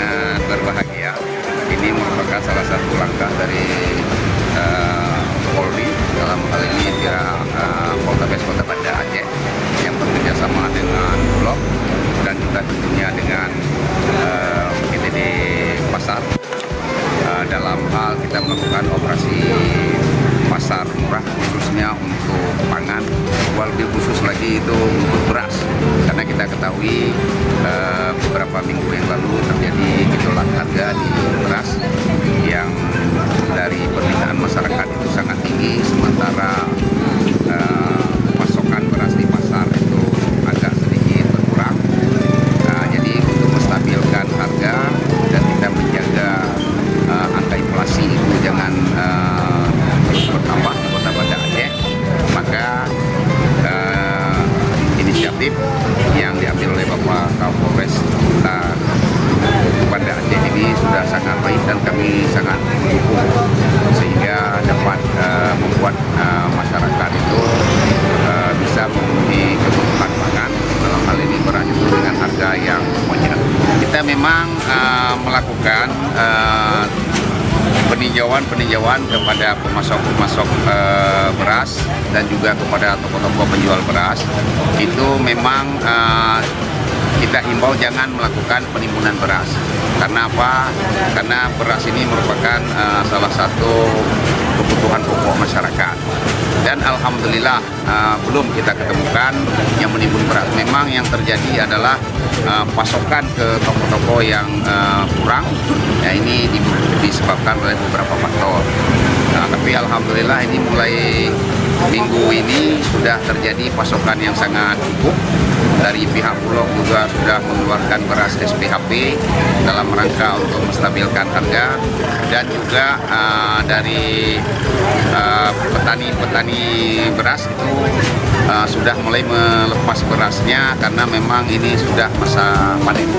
sangat berbahagia. Ini merupakan salah satu langkah dari Polri dalam hal ini Polres Kota Banda Aceh yang bekerja sama dengan Bulog dan juga tentunya dengan PTD Pasar dalam hal kita melakukan operasi pasar murah khususnya untuk pangan, lebih khusus lagi itu untuk beras, karena kita ketahui beberapa minggu yang lalu terjadi gejolak harga di beras yang dari permintaan masyarakat itu sangat tinggi, sementara pasokan beras di pasar itu agak sedikit berkurang. Jadi untuk menstabilkan harga dan kita menjaga angka inflasi itu jangan bertambah di Kota Banda Aceh, maka inisiatif yang diambil oleh Bapak Kapolres Kota Banda Aceh ini sudah sangat baik dan kami sangat mendukung, sehingga dapat membuat masyarakat itu bisa memenuhi kebutuhan pangan, dalam hal ini beras itu dengan harga yang wajar. Kita memang melakukan peninjauan kepada pemasok beras dan juga kepada toko-toko penjual beras. Itu memang kita himbau jangan melakukan penimbunan beras. Karena apa? Karena beras ini merupakan salah satu kebutuhan pokok masyarakat. Dan alhamdulillah belum kita ketemukan yang menimbun beras. Memang yang terjadi adalah pasokan ke toko-toko yang kurang. Ya, ini disebabkan oleh beberapa faktor. Tapi alhamdulillah ini mulai minggu ini sudah terjadi pasokan yang sangat cukup. Dari pihak Bulog juga sudah mengeluarkan beras SPHP dalam rangka untuk menstabilkan harga, dan juga dari petani beras itu sudah mulai melepas berasnya karena memang ini sudah masa panen.